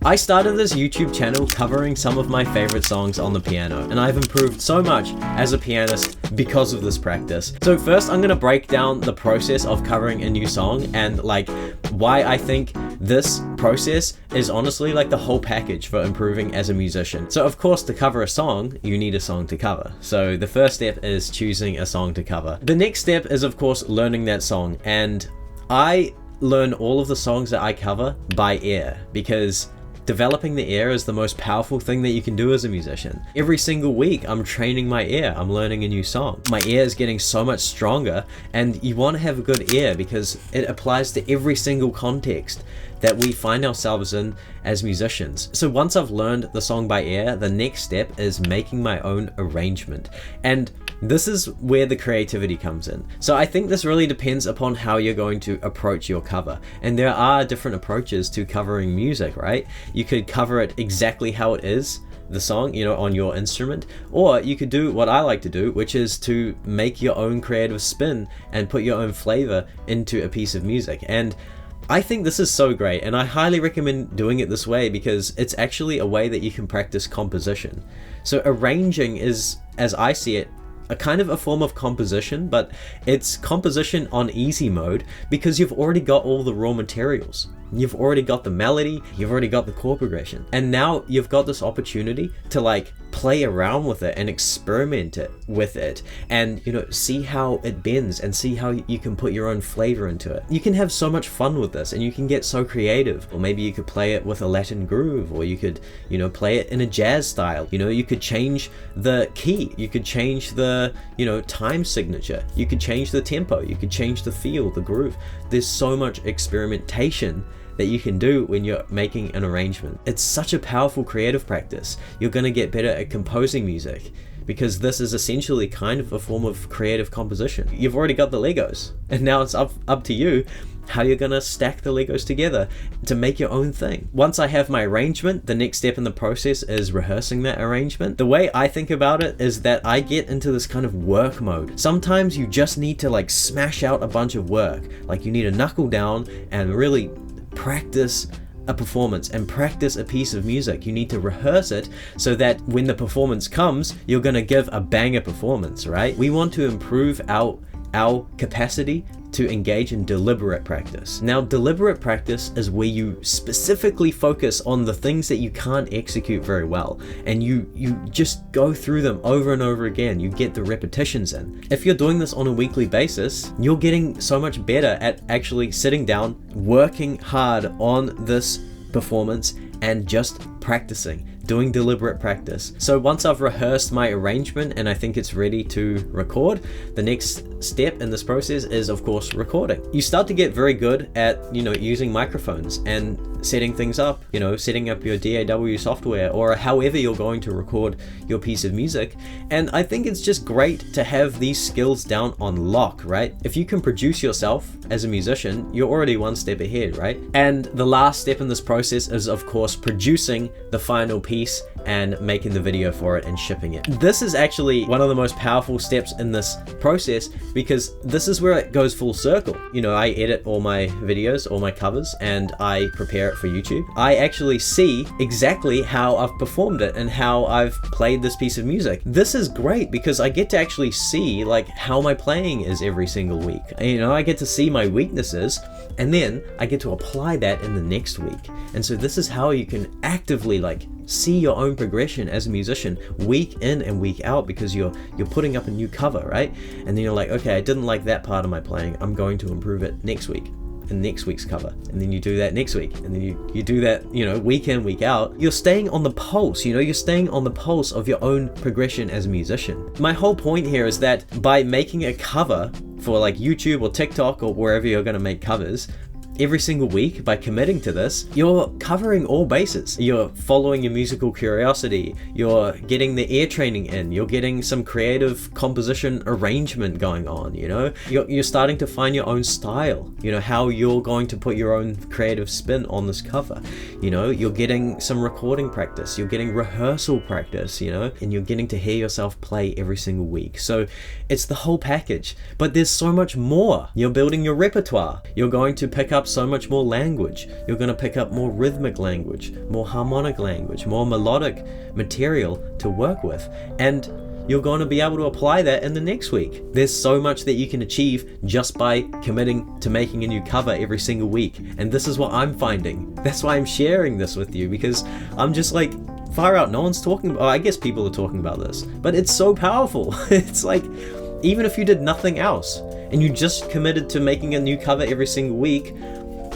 I started this YouTube channel covering some of my favorite songs on the piano, and I've improved so much as a pianist because of this practice. So first I'm gonna break down the process of covering a new song and like why I think this process is honestly like the whole package for improving as a musician. So of course, to cover a song, you need a song to cover. So the first step is choosing a song to cover. The next step is of course learning that song, and I learn all of the songs that I cover by ear because developing the ear is the most powerful thing that you can do as a musician. Every single week, I'm training my ear. I'm learning a new song. My ear is getting so much stronger, and you want to have a good ear because it applies to every single context that we find ourselves in as musicians. So once I've learned the song by ear, the next step is making my own arrangement. And this is where the creativity comes in. So I think this really depends upon how you're going to approach your cover. And there are different approaches to covering music, right? You could cover it exactly how it is, the song, you know, on your instrument, or you could do what I like to do, which is to make your own creative spin and put your own flavor into a piece of music. And I think this is so great, and I highly recommend doing it this way because it's actually a way that you can practice composition. So arranging is, as I see it, a kind of a form of composition, but it's composition on easy mode because you've already got all the raw materials. You've already got the melody, you've already got the chord progression, and now you've got this opportunity to like play around with it and experiment with it and, you know, see how it bends and see how you can put your own flavor into it. You can have so much fun with this and you can get so creative. Or maybe you could play it with a Latin groove, or you could, you know, play it in a jazz style. You know, you could change the key, you could change the, you know, time signature, you could change the tempo, you could change the feel, the groove. There's so much experimentation that you can do when you're making an arrangement. It's such a powerful creative practice. You're gonna get better at composing music because this is essentially kind of a form of creative composition. You've already got the Legos, and now it's up to you how you're gonna stack the Legos together to make your own thing. Once I have my arrangement, the next step in the process is rehearsing that arrangement. The way I think about it is that I get into this kind of work mode. Sometimes you just need to like smash out a bunch of work. Like you need to knuckle down and really practice a performance and practice a piece of music. You need to rehearse it so that when the performance comes, you're gonna give a banger performance, right? We want to improve our capacity to engage in deliberate practice. Now, deliberate practice is where you specifically focus on the things that you can't execute very well, and you just go through them over and over again. You get the repetitions in. If you're doing this on a weekly basis, you're getting so much better at actually sitting down, working hard on this performance, and just practicing, doing deliberate practice. So once I've rehearsed my arrangement and I think it's ready to record, the next step in this process is of course recording. You start to get very good at, you know, using microphones and setting things up, you know, setting up your DAW software or however you're going to record your piece of music. And I think it's just great to have these skills down on lock, right? If you can produce yourself as a musician, you're already one step ahead, right? And the last step in this process is of course producing the final piece and making the video for it and shipping it. This is actually one of the most powerful steps in this process because this is where it goes full circle. You know, I edit all my videos, all my covers, and I prepare it for YouTube. I actually see exactly how I've performed it and how I've played this piece of music. This is great because I get to actually see like how my playing is every single week. You know, I get to see my weaknesses and then I get to apply that in the next week. And so this is how you can actively like see your own progression as a musician week in and week out because you're putting up a new cover, right? And then you're like, okay, I didn't like that part of my playing. I'm going to improve it next week in next week's cover. And then you do that next week. And then you do that, you know, week in, week out. You're staying on the pulse, you know, you're staying on the pulse of your own progression as a musician. My whole point here is that by making a cover for like YouTube or TikTok or wherever you're going to make covers, every single week, by committing to this, you're covering all bases. You're following your musical curiosity, you're getting the ear training in, you're getting some creative composition arrangement going on, you know? You're starting to find your own style, you know, how you're going to put your own creative spin on this cover. You know, you're getting some recording practice, you're getting rehearsal practice, you know, and you're getting to hear yourself play every single week. So it's the whole package, but there's so much more. You're building your repertoire. You're going to pick up so much more language. You're going to pick up more rhythmic language, more harmonic language, more melodic material to work with. And you're going to be able to apply that in the next week. There's so much that you can achieve just by committing to making a new cover every single week. And this is what I'm finding. That's why I'm sharing this with you, because I'm just like, far out, no one's talking about, I guess people are talking about this, but it's so powerful. It's like, even if you did nothing else and you just committed to making a new cover every single week,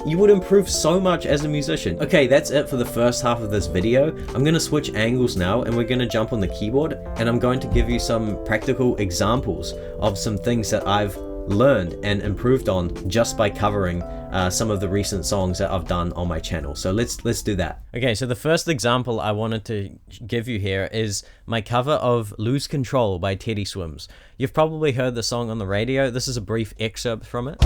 you would improve so much as a musician. Okay, that's it for the first half of this video. I'm gonna switch angles now and we're gonna jump on the keyboard, and I'm going to give you some practical examples of some things that I've learned and improved on just by covering some of the recent songs that I've done on my channel. So let's do that. Okay, so the first example I wanted to give you here is my cover of Lose Control by Teddy Swims. You've probably heard the song on the radio. This is a brief excerpt from it.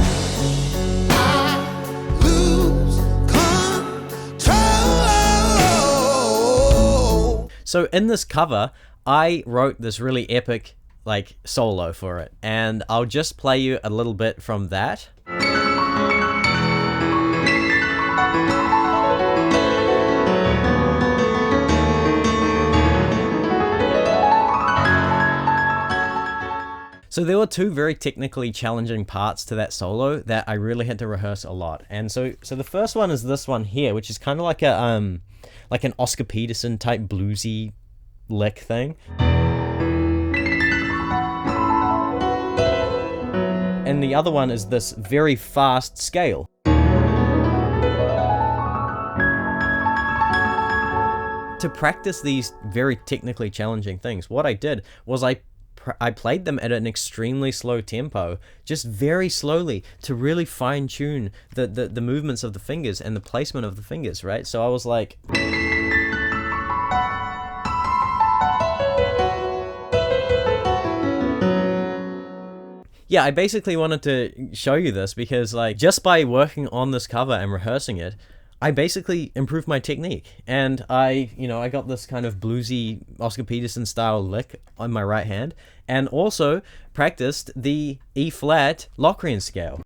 So in this cover, I wrote this really epic like solo for it, and I'll just play you a little bit from that. So there were two very technically challenging parts to that solo that I really had to rehearse a lot. And so the first one is this one here, which is kind of like a like an Oscar Peterson type bluesy lick thing. And the other one is this very fast scale. To practice these very technically challenging things, what I did was I played them at an extremely slow tempo, just very slowly, to really fine tune the movements of the fingers and the placement of the fingers, right? So I was like... Yeah, I basically wanted to show you this because, like, just by working on this cover and rehearsing it, I basically improved my technique. And I got this kind of bluesy Oscar Peterson style lick on my right hand, and also practiced the E-flat Locrian scale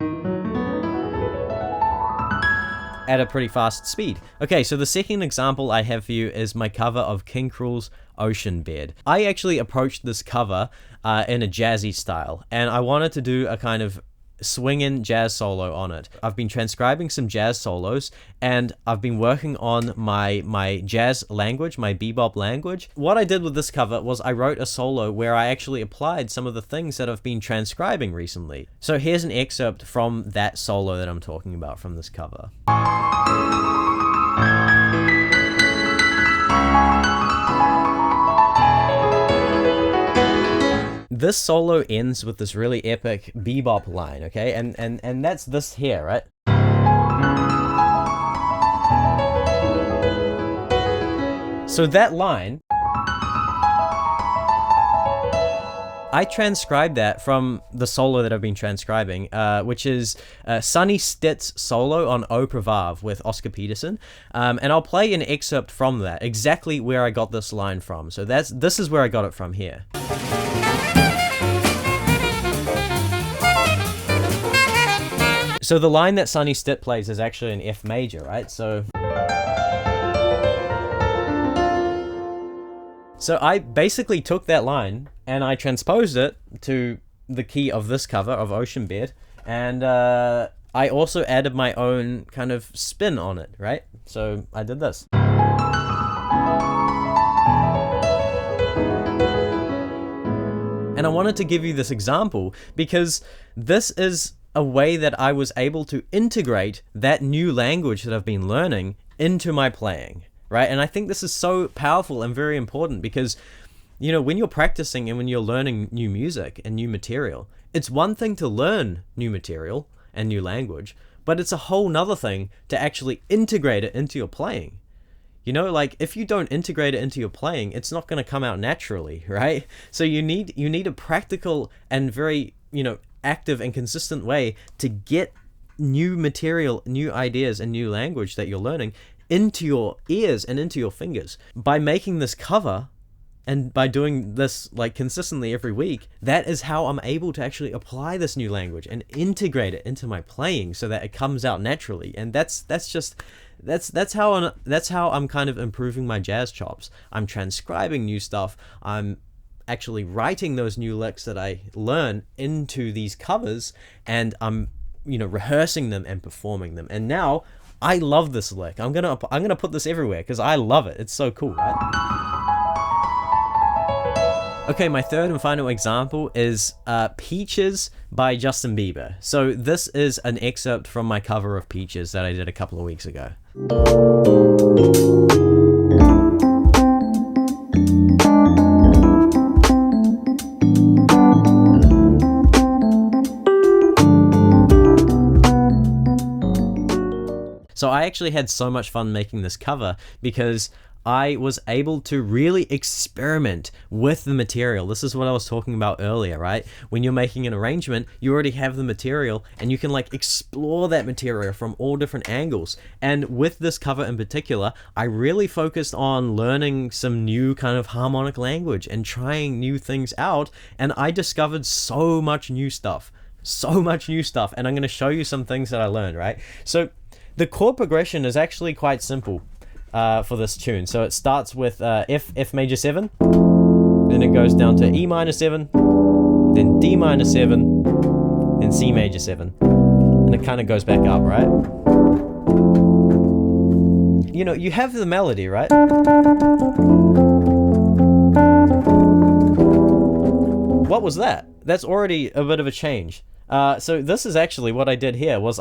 at a pretty fast speed. Okay, so the second example I have for you is my cover of King Krull's Ocean Bed. I actually approached this cover in a jazzy style, and I wanted to do a kind of swinging jazz solo on it. I've been transcribing some jazz solos, and I've been working on my jazz language, my bebop language. What I did with this cover was I wrote a solo where I actually applied some of the things that I've been transcribing recently. So here's an excerpt from that solo that I'm talking about from this cover. This solo ends with this really epic bebop line, okay? And that's this here, right? So that line, I transcribed that from the solo that I've been transcribing, which is Sonny Stitt's solo on Au Prévoir with Oscar Peterson. And I'll play an excerpt from that, exactly where I got this line from. So this is where I got it from here. So the line that Sonny Stitt plays is actually an F major, right? So I basically took that line and I transposed it to the key of this cover of Ocean Bed, and I also added my own kind of spin on it, right? So I did this. And I wanted to give you this example because this is a way that I was able to integrate that new language that I've been learning into my playing, right? And I think this is so powerful and very important because, you know, when you're practicing and when you're learning new music and new material, it's one thing to learn new material and new language, but it's a whole nother thing to actually integrate it into your playing. You know, like if you don't integrate it into your playing, it's not going to come out naturally, right? So you need a practical and very, active and consistent way to get new material, new ideas, and new language that you're learning into your ears and into your fingers. By making this cover, And by doing this like consistently every week, that is how I'm able to actually apply this new language and integrate it into my playing so that it comes out naturally. And that's how I'm kind of improving my jazz chops. I'm transcribing new stuff. I'm actually writing those new licks that I learn into these covers, and I'm rehearsing them and performing them. And now I love this lick. I'm gonna put this everywhere because I love it. It's so cool, right? Okay, my third and final example is Peaches by Justin Bieber. So this is an excerpt from my cover of Peaches that I did a couple of weeks ago. So I actually had so much fun making this cover because I was able to really experiment with the material. This is what I was talking about earlier, right? When you're making an arrangement, you already have the material and you can like explore that material from all different angles. And with this cover in particular, I really focused on learning some new kind of harmonic language and trying new things out. And I discovered so much new stuff, and I'm going to show you some things that I learned, right? So the chord progression is actually quite simple for this tune. So it starts with F major 7, then it goes down to E minor 7, then D minor 7, then C major 7, and it kind of goes back up, right? You have the melody, right? What was that? That's already a bit of a change. So this is actually what I did here was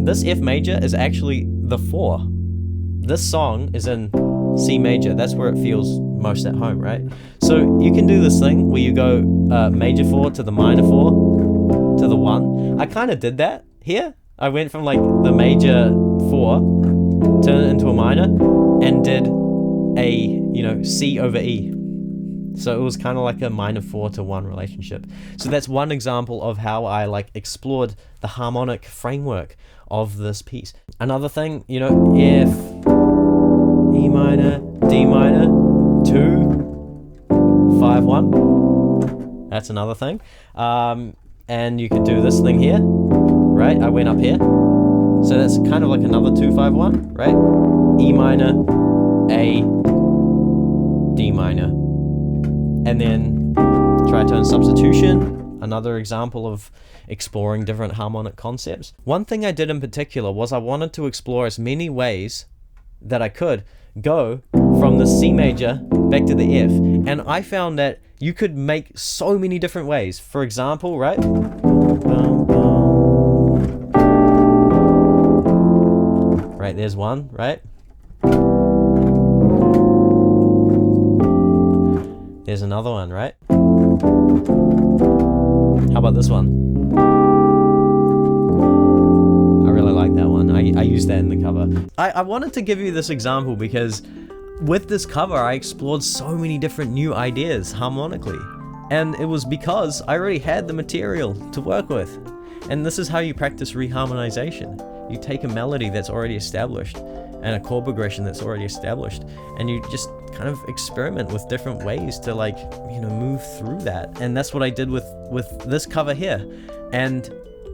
this F major is actually the 4. This song is in C major. That's where it feels most at home, right? So you can do this thing where you go major 4 to the minor 4 to the 1. I kind of did that here. I went from like the major 4, turned it into a minor, and did a, C over E. So it was kind of like a minor 4 to 1 relationship. So that's one example of how I like explored the harmonic framework of this piece. Another thing, if E minor, D minor, 2, 5, 1. That's another thing. And you could do this thing here, right? I went up here. So that's kind of like another 2, 5, 1, right? E minor, A, D minor. And then tritone substitution, another example of exploring different harmonic concepts. One thing I did in particular was I wanted to explore as many ways that I could go from the C major back to the F. And I found that you could make so many different ways. For example, right? Right, there's one, right? There's another one, right? How about this one? I really like that one. I used that in the cover. I wanted to give you this example because with this cover, I explored so many different new ideas harmonically. And it was because I already had the material to work with. And this is how you practice reharmonization. You take a melody that's already established and a chord progression that's already established, and you just kind of experiment with different ways to move through that. And that's what I did with this cover here. And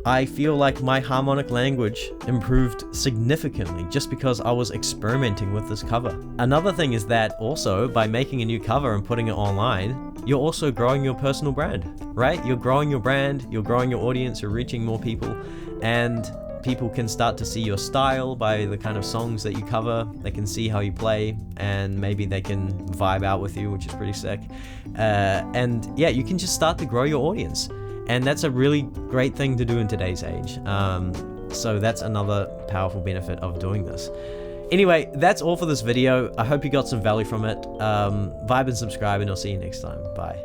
I feel like my harmonic language improved significantly just because I was experimenting with this cover. Another thing is that also by making a new cover and putting it online, you're also growing your personal brand, right? You're growing your brand, you're growing your audience, you're reaching more people, and people can start to see your style by the kind of songs that you cover. They can see how you play, and maybe they can vibe out with you, which is pretty sick. And yeah, you can just start to grow your audience. And that's a really great thing to do in today's age. So that's another powerful benefit of doing this. Anyway, that's all for this video. I hope you got some value from it. Vibe and subscribe, and I'll see you next time. Bye.